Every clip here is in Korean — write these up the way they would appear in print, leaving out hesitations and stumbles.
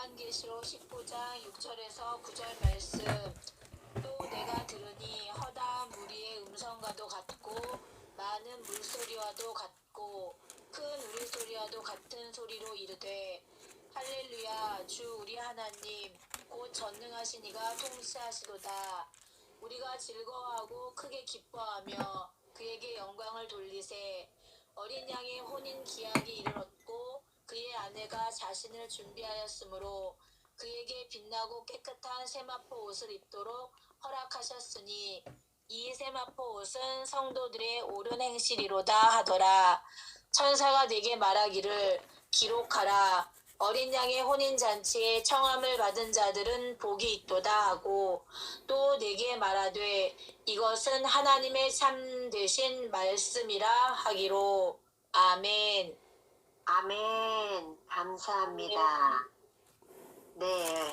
요한계시록 19장 6절에서 9절 말씀. 또 내가 들으니 허다한 무리의 음성과도 같고 많은 물소리와도 같고 큰 우리소리와도 같은 소리로 이르되 할렐루야 주 우리 하나님 곧 전능하신 이가 통치하시도다. 우리가 즐거워하고 크게 기뻐하며 그에게 영광을 돌리세. 어린 양의 혼인 기약이 이르렀고 그의 아내가 자신을 준비하였으므로 그에게 빛나고 깨끗한 세마포 옷을 입도록 허락하셨으니 이 세마포 옷은 성도들의 옳은 행실이로다 하더라. 천사가 내게 말하기를 기록하라. 어린 양의 혼인잔치에 청함을 받은 자들은 복이 있도다 하고 또 내게 말하되 이것은 하나님의 참되신 말씀이라 하기로. 아멘. 아멘. 감사합니다. 네.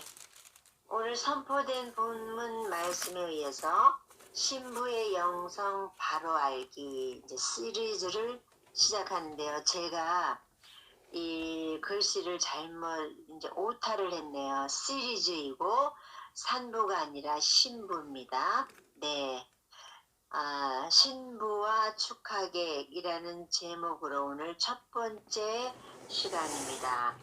오늘 선포된 본문 말씀에 의해서 신부의 영성 바로 알기 이제 시리즈를 시작하는데요. 제가 이 글씨를 잘못 이제 오타를 했네요. 시리즈이고 산부가 아니라 신부입니다. 네. 신부와 축하객이라는 제목으로 오늘 첫 번째 시간입니다.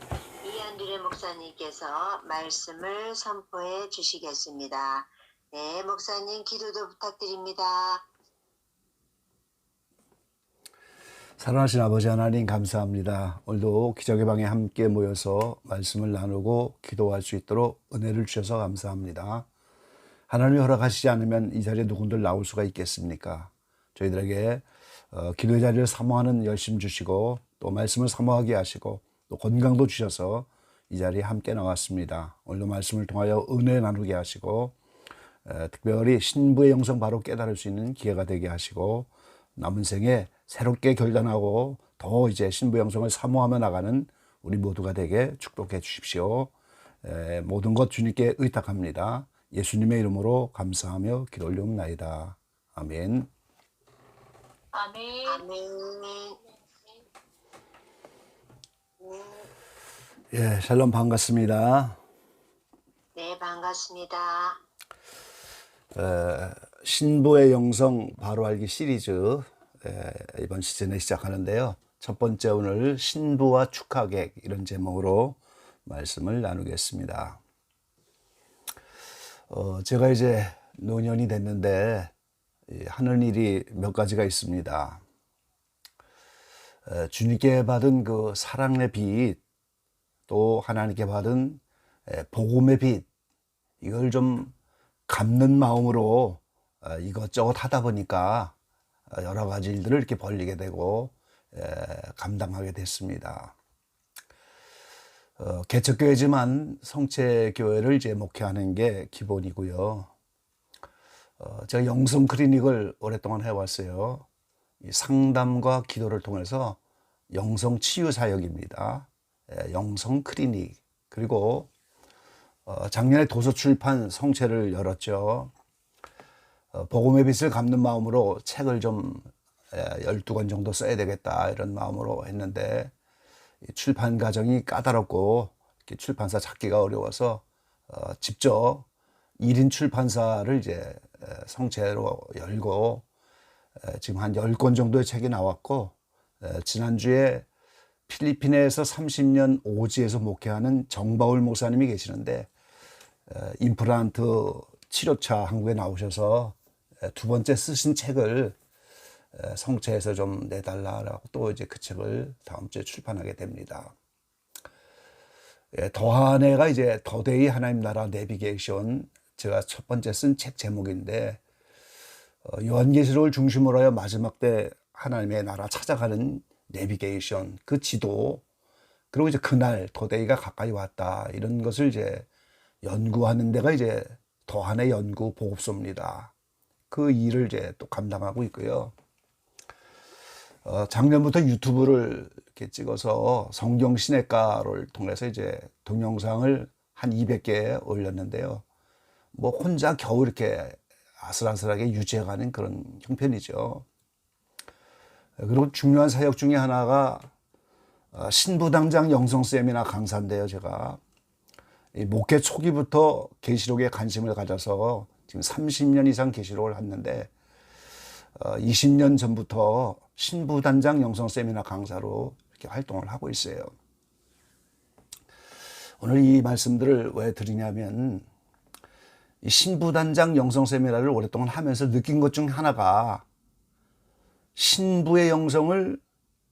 이한두레 목사님께서 말씀을 선포해 주시겠습니다. 네, 목사님 기도도 부탁드립니다. 사랑하신 아버지 하나님 감사합니다. 오늘도 기적의 방에 함께 모여서 말씀을 나누고 기도할 수 있도록 은혜를 주셔서 감사합니다. 하나님이 허락하시지 않으면 이 자리에 누군들 나올 수가 있겠습니까? 저희들에게 기도의 자리를 사모하는 열심 주시고 또 말씀을 사모하게 하시고 또 건강도 주셔서 이 자리에 함께 나왔습니다. 오늘도 말씀을 통하여 은혜 나누게 하시고 특별히 신부의 영성 바로 깨달을 수 있는 기회가 되게 하시고 남은 생에 새롭게 결단하고 더 이제 신부의 영성을 사모하며 나가는 우리 모두가 되게 축복해 주십시오. 모든 것 주님께 의탁합니다. 예수님의 이름으로 감사하며 기도 올리옵나이다. 아멘. 아멘. 아멘. 예, 샬롬 반갑습니다. 네, 반갑습니다. 신부의 영성 바로 알기 시리즈 이번 시즌에 시작하는데요. 첫 번째 오늘 신부와 축하객 이런 제목으로 말씀을 나누겠습니다. 제가 이제 노년이 됐는데 하는 일이 몇 가지가 있습니다. 주님께 받은 그 사랑의 빛, 또 하나님께 받은 복음의 빛, 이걸 좀 갚는 마음으로 이것저것 하다 보니까 여러 가지 일들을 이렇게 벌리게 되고 감당하게 됐습니다. 개척교회지만 성체교회를 이제 목회하는 게 기본이고요. 제가 영성 클리닉을 오랫동안 해왔어요. 이 상담과 기도를 통해서 영성 치유 사역입니다. 영성 클리닉. 그리고 작년에 도서 출판 성체를 열었죠. 복음의 빛을 갚는 마음으로 책을 좀 12권 정도 써야 되겠다 이런 마음으로 했는데 출판 과정이 까다롭고 출판사 찾기가 어려워서 직접 1인 출판사를 이제 성체로 열고 지금 한 10권 정도의 책이 나왔고 지난주에 필리핀에서 30년 오지에서 목회하는 정바울 목사님이 계시는데 임플란트 치료차 한국에 나오셔서 두 번째 쓰신 책을 성체에서 좀 내달라고 또 이제 그 책을 다음 주에 출판하게 됩니다. 더한 해가 이제 더데이 하나님 나라 내비게이션 제가 첫 번째 쓴 책 제목인데 요한계시록을 중심으로 하여 마지막 때 하나님의 나라 찾아가는 내비게이션 그 지도 그리고 이제 그날 더데이가 가까이 왔다 이런 것을 이제 연구하는 데가 이제 더한의 연구 보급소입니다. 그 일을 이제 또 감당하고 있고요. 작년부터 유튜브를 이렇게 찍어서 성경 시냇가를 통해서 이제 동영상을 한 200개 올렸는데요. 뭐 혼자 겨우 이렇게 아슬아슬하게 유지해가는 그런 형편이죠. 그리고 중요한 사역 중에 하나가 신부당장 영성 세미나 강사인데요. 제가 이 목회 초기부터 계시록에 관심을 가져서 지금 30년 이상 계시록을 했는데 20년 전부터 신부단장 영성 세미나 강사로 이렇게 활동을 하고 있어요. 오늘 이 말씀들을 왜 드리냐면 이 신부단장 영성 세미나를 오랫동안 하면서 느낀 것 중 하나가 신부의 영성을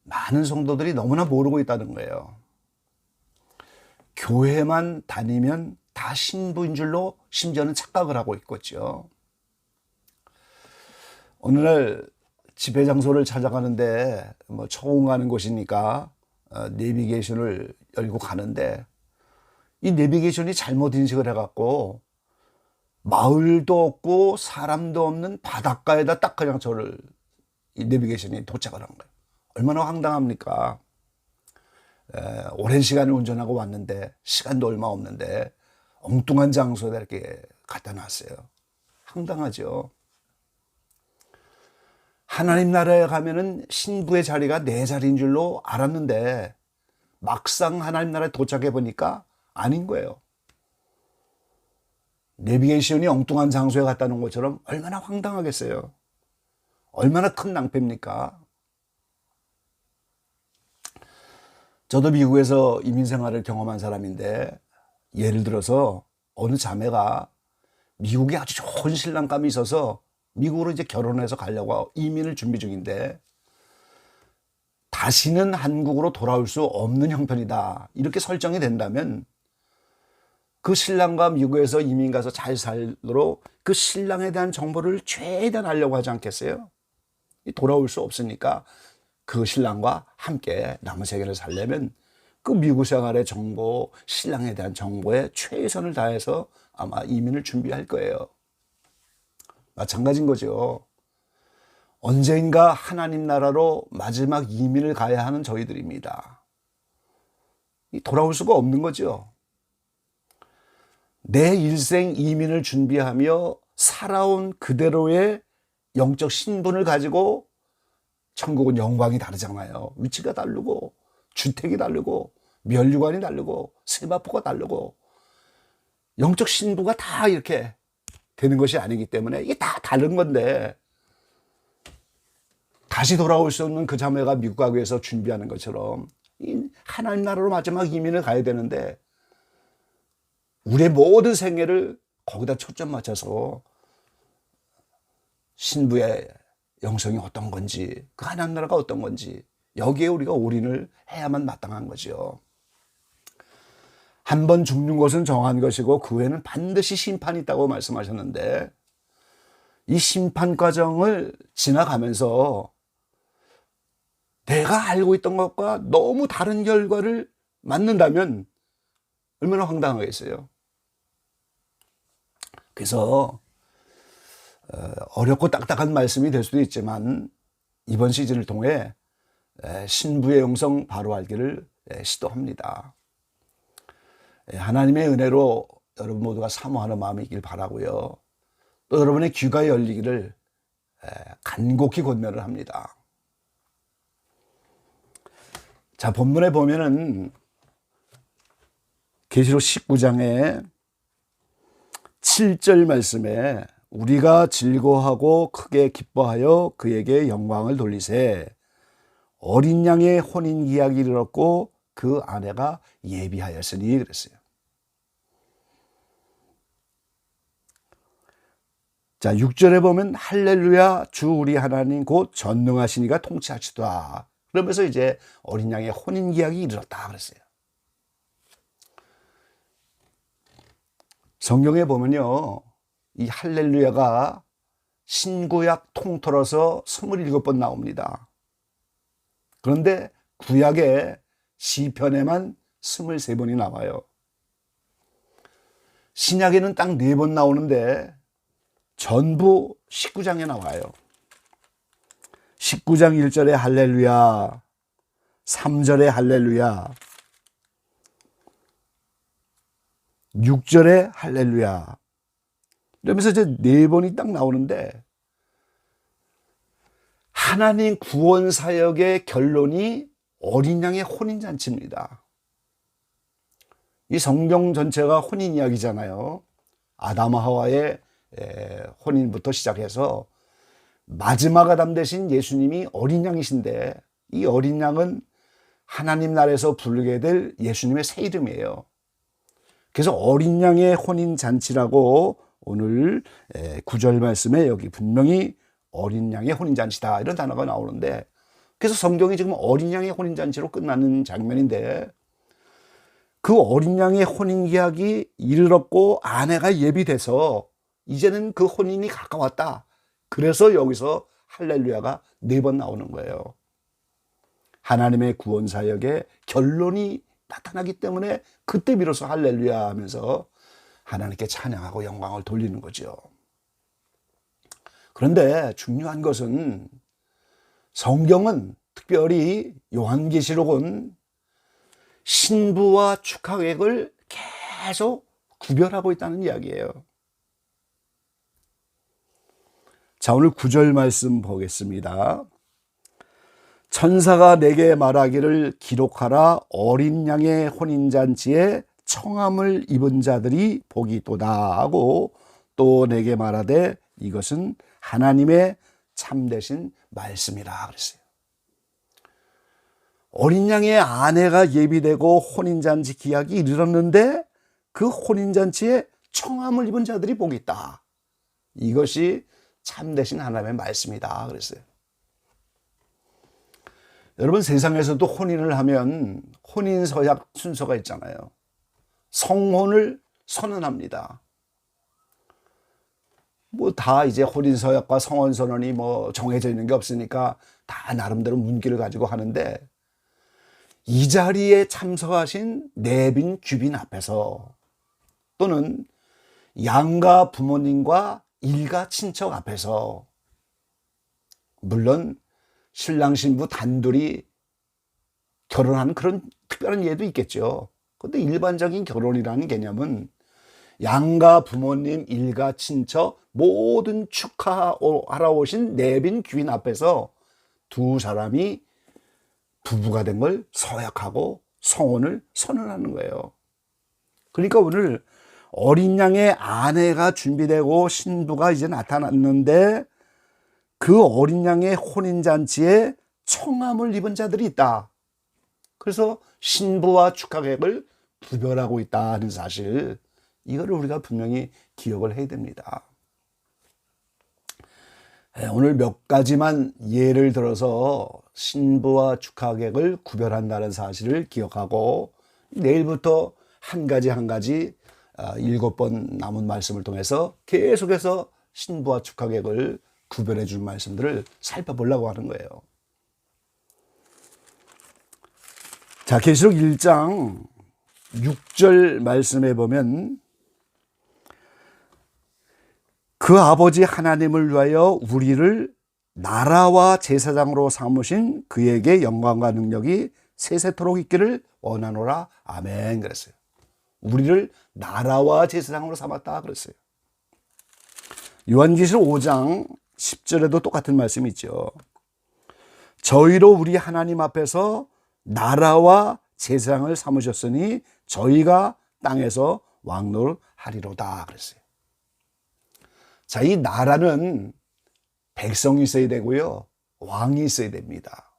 많은 성도들이 너무나 모르고 있다는 거예요. 교회만 다니면 다 신부인 줄로 심지어는 착각을 하고 있겠죠. 어느 날 집회 장소를 찾아가는데 처음 가는 곳이니까 내비게이션을 열고 가는데 이 내비게이션이 잘못 인식을 해갖고 마을도 없고 사람도 없는 바닷가에다 딱 그냥 저를 이 내비게이션이 도착을 한 거예요. 얼마나 황당합니까? 오랜 시간을 운전하고 왔는데 시간도 얼마 없는데 엉뚱한 장소에다 이렇게 갖다 놨어요. 황당하죠. 하나님 나라에 가면은 신부의 자리가 내 자리인 줄로 알았는데 막상 하나님 나라에 도착해 보니까 아닌 거예요. 내비게이션이 엉뚱한 장소에 갖다 놓은 것처럼 얼마나 황당하겠어요. 얼마나 큰 낭패입니까? 저도 미국에서 이민 생활을 경험한 사람인데 예를 들어서 어느 자매가 미국에 아주 좋은 신랑감이 있어서 미국으로 이제 결혼해서 가려고 이민을 준비 중인데 다시는 한국으로 돌아올 수 없는 형편이다. 이렇게 설정이 된다면 그 신랑과 미국에서 이민 가서 잘 살도록 그 신랑에 대한 정보를 최대한 알려고 하지 않겠어요? 돌아올 수 없으니까 그 신랑과 함께 남은 세계를 살려면 그 미국 생활의 정보, 신랑에 대한 정보에 최선을 다해서 아마 이민을 준비할 거예요. 마찬가지인 거죠. 언젠가 하나님 나라로 마지막 이민을 가야 하는 저희들입니다. 돌아올 수가 없는 거죠. 내 일생 이민을 준비하며 살아온 그대로의 영적 신분을 가지고 천국은 영광이 다르잖아요. 위치가 다르고 주택이 다르고 면류관이 다르고 세마포가 다르고 영적 신부가 다 이렇게 되는 것이 아니기 때문에 이게 다 다른 건데 다시 돌아올 수 없는 그 자매가 미국 가기 위해서 준비하는 것처럼 이 하나님 나라로 마지막 이민을 가야 되는데 우리의 모든 생애를 거기다 초점 맞춰서 신부의 영성이 어떤 건지 그 하나님 나라가 어떤 건지 여기에 우리가 올인을 해야만 마땅한 거죠. 한 번 죽는 것은 정한 것이고 그 후에는 반드시 심판이 있다고 말씀하셨는데 이 심판 과정을 지나가면서 내가 알고 있던 것과 너무 다른 결과를 맞는다면 얼마나 황당하겠어요. 그래서 어렵고 딱딱한 말씀이 될 수도 있지만 이번 시즌을 통해 신부의 영성 바로 알기를 시도합니다. 하나님의 은혜로 여러분 모두가 사모하는 마음이 있길 바라고요. 또 여러분의 귀가 열리기를 간곡히 권면을 합니다. 자, 본문에 보면은 계시록 19장에 7절 말씀에 우리가 즐거워하고 크게 기뻐하여 그에게 영광을 돌리세 어린 양의 혼인 기약이 이르렀고 그 아내가 예비하였으니 그랬어요. 자, 6절에 보면 할렐루야 주 우리 하나님 곧 전능하시니가 통치하시도다. 그러면서 이제 어린 양의 혼인 기약이 이르렀다 그랬어요. 성경에 보면요. 이 할렐루야가 신구약 통틀어서 27번 나옵니다. 그런데 구약에 시편에만 23번이 나와요. 신약에는 딱 4번 나오는데 전부 19장에 나와요. 19장 1절에 할렐루야, 3절에 할렐루야, 6절에 할렐루야. 이러면서 이제 4번이 딱 나오는데 하나님 구원 사역의 결론이 어린 양의 혼인잔치입니다. 이 성경 전체가 혼인 이야기잖아요. 아담과 하와의 혼인부터 시작해서 마지막 아담 대신 예수님이 어린 양이신데, 이 어린 양은 하나님 나라에서 부르게 될 예수님의 새 이름이에요. 그래서 어린 양의 혼인 잔치라고 오늘 9절 말씀에 여기 분명히 어린 양의 혼인 잔치다 이런 단어가 나오는데, 그래서 성경이 지금 어린 양의 혼인 잔치로 끝나는 장면인데, 그 어린 양의 혼인 기약이 이르렀고 아내가 예비돼서 이제는 그 혼인이 가까웠다. 그래서 여기서 할렐루야가 4번 나오는 거예요. 하나님의 구원 사역의 결론이 나타나기 때문에 그때 비로소 할렐루야 하면서 하나님께 찬양하고 영광을 돌리는 거죠. 그런데 중요한 것은 성경은, 특별히 요한계시록은 신부와 축하객을 계속 구별하고 있다는 이야기예요. 자, 오늘 9절 말씀 보겠습니다. 천사가 내게 말하기를 기록하라. 어린 양의 혼인잔치에 청함을 입은 자들이 복이 있도다 하고, 또 내게 말하되 이것은 하나님의 참되신 말씀이라 그랬어요. 어린 양의 아내가 예비되고 혼인잔치 기약이 이르렀는데 그 혼인잔치에 청함을 입은 자들이 복이 있다. 이것이 참되신 하나님의 말씀이다 그랬어요. 여러분, 세상에서도 혼인을 하면 혼인 서약 순서가 있잖아요. 성혼을 선언합니다. 뭐 다 이제 혼인 서약과 성혼 선언이 뭐 정해져 있는 게 없으니까 다 나름대로 문기를 가지고 하는데, 이 자리에 참석하신 내빈 귀빈 앞에서, 또는 양가 부모님과 일가 친척 앞에서, 물론 신랑 신부 단둘이 결혼하는 그런 특별한 예도 있겠죠. 그런데 일반적인 결혼이라는 개념은 양가 부모님, 일가 친척 모든 축하하러 오신 내빈 귀인 앞에서 두 사람이 부부가 된 걸 서약하고 성혼을 선언하는 거예요. 그러니까 오늘 어린 양의 아내가 준비되고 신부가 이제 나타났는데, 그 어린 양의 혼인잔치에 청함을 입은 자들이 있다. 그래서 신부와 축하객을 구별하고 있다는 사실, 이거를 우리가 분명히 기억을 해야 됩니다. 오늘 몇 가지만 예를 들어서 신부와 축하객을 구별한다는 사실을 기억하고, 내일부터 한 가지 한 가지 7번 남은 말씀을 통해서 계속해서 신부와 축하객을 구별해 줄 말씀들을 살펴보려고 하는 거예요. 자, 계시록 1장 6절 말씀에 보면, 그 아버지 하나님을 위하여 우리를 나라와 제사장으로 삼으신 그에게 영광과 능력이 세세토록 있기를 원하노라. 아멘 그랬어요. 우리를 나라와 제사장으로 삼았다 그랬어요. 요한계시록 5장 10절에도 똑같은 말씀이 있죠. 저희로 우리 하나님 앞에서 나라와 제사장을 삼으셨으니 저희가 땅에서 왕노를 하리로다 그랬어요. 자, 이 나라는 백성이 있어야 되고요, 왕이 있어야 됩니다.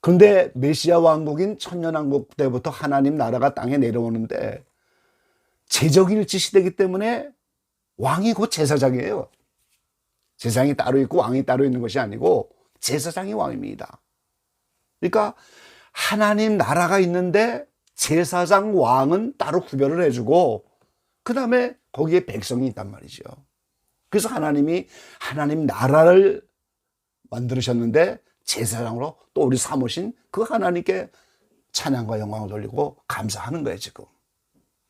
그런데 메시아 왕국인 천년왕국 때부터 하나님 나라가 땅에 내려오는데, 제적일치 시대이기 때문에 왕이 곧 제사장이에요. 제사장이 따로 있고 왕이 따로 있는 것이 아니고 제사장이 왕입니다. 그러니까 하나님 나라가 있는데 제사장 왕은 따로 구별을 해주고, 그 다음에 거기에 백성이 있단 말이죠. 그래서 하나님이 하나님 나라를 만들으셨는데 제사장으로 또 우리 삼으신 그 하나님께 찬양과 영광을 돌리고 감사하는 거예요 지금.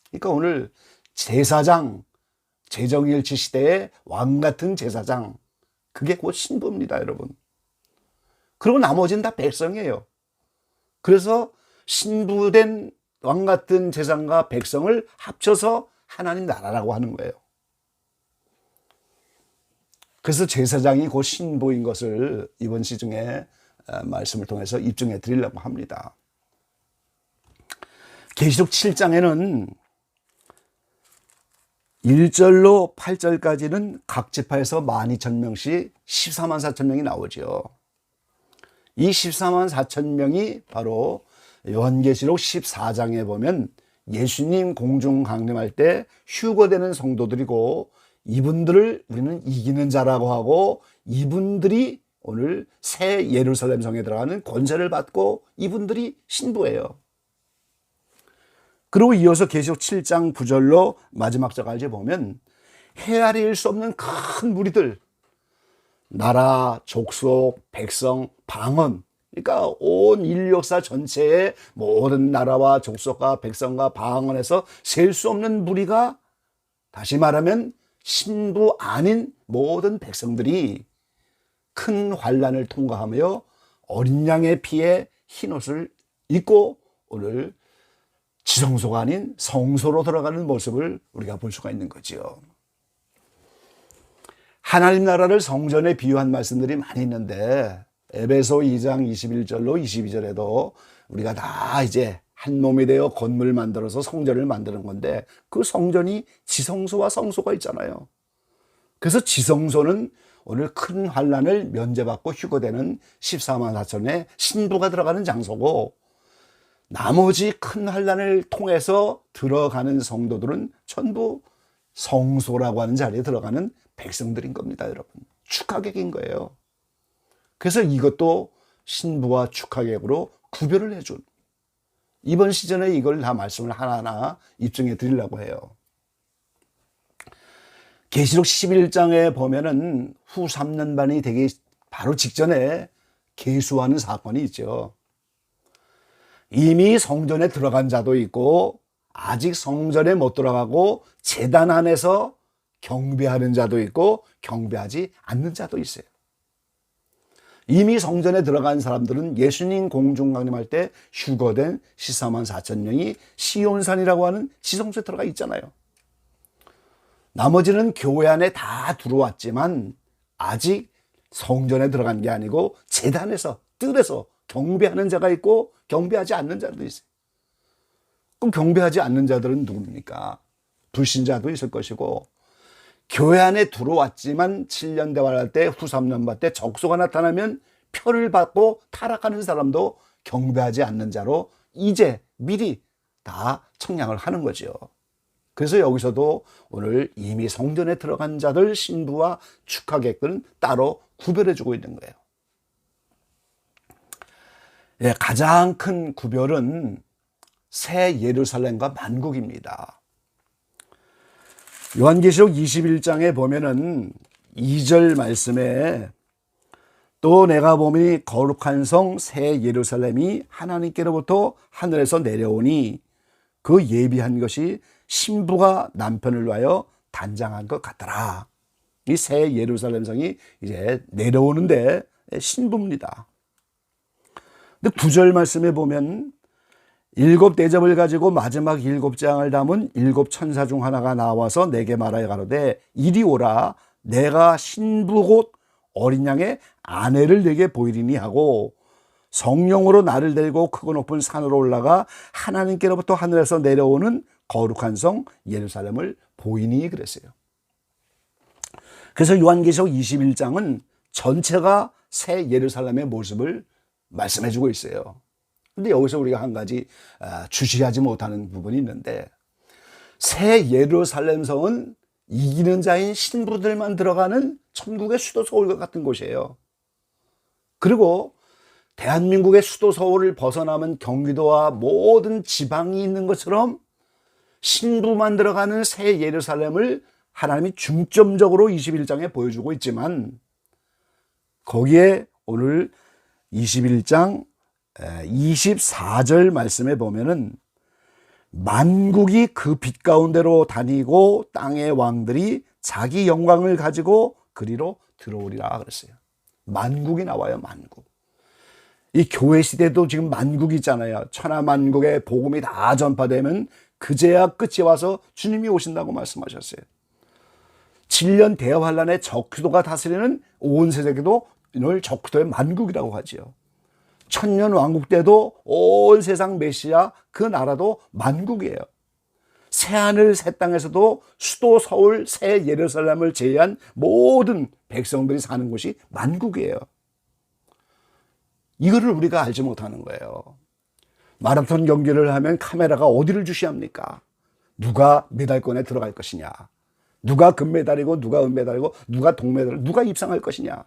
그러니까 오늘 제사장, 제정일치 시대의 왕 같은 제사장, 그게 곧 신부입니다 여러분. 그리고 나머지는 다 백성이에요. 그래서 신부된 왕 같은 제사장과 백성을 합쳐서 하나님 나라라고 하는 거예요. 그래서 제사장이 곧 신부인 것을 이번 시중에 말씀을 통해서 입증해 드리려고 합니다. 계시록 7장에는 1절로 8절까지는 각 지파에서 12,000명씩 14만 4천 명이 나오죠. 이 14만 4천 명이 바로 요한계시록 14장에 보면 예수님 공중 강림할 때 휴거되는 성도들이고, 이분들을 우리는 이기는 자라고 하고, 이분들이 오늘 새 예루살렘 성에 들어가는 권세를 받고, 이분들이 신부예요. 그리고 이어서 계시록 7장 9절로 마지막 절까지 보면 헤아릴 수 없는 큰 무리들, 나라, 족속, 백성, 방언, 그러니까 온 인류 역사 전체의 모든 나라와 족속과 백성과 방언에서 셀 수 없는 무리가, 다시 말하면 신부 아닌 모든 백성들이 큰 환난을 통과하며 어린 양의 피에 흰옷을 입고 오늘 지성소가 아닌 성소로 들어가는 모습을 우리가 볼 수가 있는 거지요. 하나님 나라를 성전에 비유한 말씀들이 많이 있는데, 에베소 2장 21절로 22절에도 우리가 다 이제 한 몸이 되어 건물을 만들어서 성전을 만드는 건데, 그 성전이 지성소와 성소가 있잖아요. 그래서 지성소는 오늘 큰 환난을 면제받고 휴거되는 14만 4천의 신부가 들어가는 장소고, 나머지 큰 환난을 통해서 들어가는 성도들은 전부 성소라고 하는 자리에 들어가는 백성들인 겁니다, 여러분. 축하객인 거예요. 그래서 이것도 신부와 축하객으로 구별을 해준, 이번 시즌에 이걸 다 말씀을 하나하나 입증해 드리려고 해요. 계시록 11장에 보면은 후 3년 반이 되기 바로 직전에 계수하는 사건이 있죠. 이미 성전에 들어간 자도 있고, 아직 성전에 못 들어가고 제단 안에서 경배하는 자도 있고, 경배하지 않는 자도 있어요. 이미 성전에 들어간 사람들은 예수님 공중 강림할 때 휴거된 14만 4천 명이 시온산이라고 하는 지성소에 들어가 있잖아요. 나머지는 교회 안에 다 들어왔지만 아직 성전에 들어간 게 아니고 제단에서, 뜰에서 경배하는 자가 있고 경배하지 않는 자도 있어요. 그럼 경배하지 않는 자들은 누굽니까? 불신자도 있을 것이고, 교회 안에 들어왔지만 7년 대화할 때, 후 3년 반 때 적소가 나타나면 표를 받고 타락하는 사람도 경배하지 않는 자로 이제 미리 다 청량을 하는 거죠. 그래서 여기서도 오늘 이미 성전에 들어간 자들, 신부와 축하객들은 따로 구별해 주고 있는 거예요. 예, 가장 큰 구별은 새 예루살렘과 만국입니다. 요한계시록 21장에 보면은 2절 말씀에 또 내가 보니 거룩한 성 새 예루살렘이 하나님께로부터 하늘에서 내려오니 그 예비한 것이 신부가 남편을 위하여 단장한 것 같더라. 이 새 예루살렘 성이 이제 내려오는데 신부입니다. 근데 9절 말씀에 보면 7 대접을 가지고 마지막 7장을 담은 7 천사 중 하나가 나와서 내게 말하여 가로되 이리 오라, 내가 신부 곧 어린 양의 아내를 내게 보이리니 하고, 성령으로 나를 데리고 크고 높은 산으로 올라가 하나님께로부터 하늘에서 내려오는 거룩한 성 예루살렘을 보이니 그랬어요. 그래서 요한계시록 21장은 전체가 새 예루살렘의 모습을 말씀해 주고 있어요. 근데 여기서 우리가 한 가지 주시하지 못하는 부분이 있는데, 새 예루살렘 성은 이기는 자인 신부들만 들어가는 천국의 수도 서울과 같은 곳이에요. 그리고 대한민국의 수도 서울을 벗어나면 경기도와 모든 지방이 있는 것처럼 신부만 들어가는 새 예루살렘을 하나님이 중점적으로 21장에 보여주고 있지만, 거기에 오늘 21장 24절 말씀에 보면은 만국이 그 빛 가운데로 다니고 땅의 왕들이 자기 영광을 가지고 그리로 들어오리라 그랬어요. 만국이 나와요, 만국. 이 교회 시대도 지금 만국이 있잖아요. 천하만국의 복음이 다 전파되면 그제야 끝이 와서 주님이 오신다고 말씀하셨어요. 7년 대환란의 적그리스도가 다스리는 온 세계도 이걸 적그리스도의 만국이라고 하지요. 천년 왕국 때도 온 세상 메시아 그 나라도 만국이에요. 새하늘 새 땅에서도 수도 서울 새 예루살렘을 제외한 모든 백성들이 사는 곳이 만국이에요. 이거를 우리가 알지 못하는 거예요. 마라톤 경기를 하면 카메라가 어디를 주시합니까? 누가 메달권에 들어갈 것이냐, 누가 금메달이고 누가 은메달이고 누가 동메달, 누가 입상할 것이냐.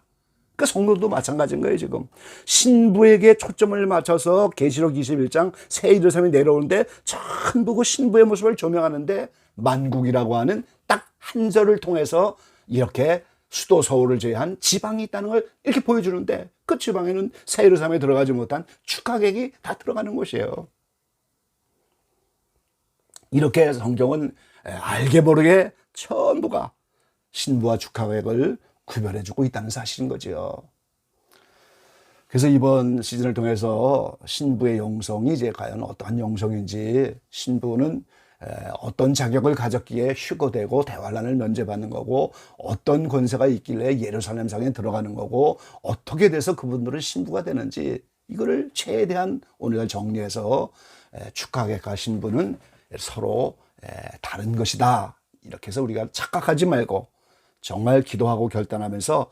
그 성도도 마찬가지인 거예요. 지금 신부에게 초점을 맞춰서 계시록 21장 새 예루살렘이 내려오는데 전부 그 신부의 모습을 조명하는데 만국이라고 하는 딱 한 절을 통해서 이렇게 수도 서울을 제외한 지방이 있다는 걸 이렇게 보여주는데, 그 지방에는 새 예루살렘에 들어가지 못한 축하객이 다 들어가는 곳이에요. 이렇게 성경은 알게 모르게 전부가 신부와 축하객을 구별해주고 있다는 사실인 거죠. 그래서 이번 시즌을 통해서 신부의 영성이 이제 과연 어떠한 영성인지, 신부는 어떤 자격을 가졌기에 휴거되고 대환란을 면제받는 거고, 어떤 권세가 있길래 예루살렘 성에 들어가는 거고, 어떻게 돼서 그분들은 신부가 되는지, 이거를 최대한 오늘 정리해서 축하객과 신부는 서로 다른 것이다, 이렇게 해서 우리가 착각하지 말고 정말 기도하고 결단하면서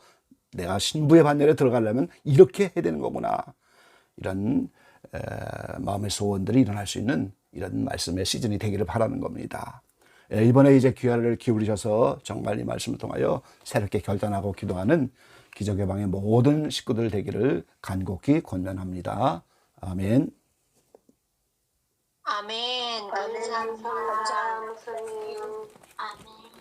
내가 신부의 반열에 들어가려면 이렇게 해야 되는 거구나, 이런 마음의 소원들이 일어날 수 있는 이런 말씀의 시즌이 되기를 바라는 겁니다. 이번에 이제 귀를 기울이셔서 정말 이 말씀을 통하여 새롭게 결단하고 기도하는 기적의 방의 모든 식구들 되기를 간곡히 권면합니다. 아멘. 아멘. 감사합니다. 감사합니다. 아멘.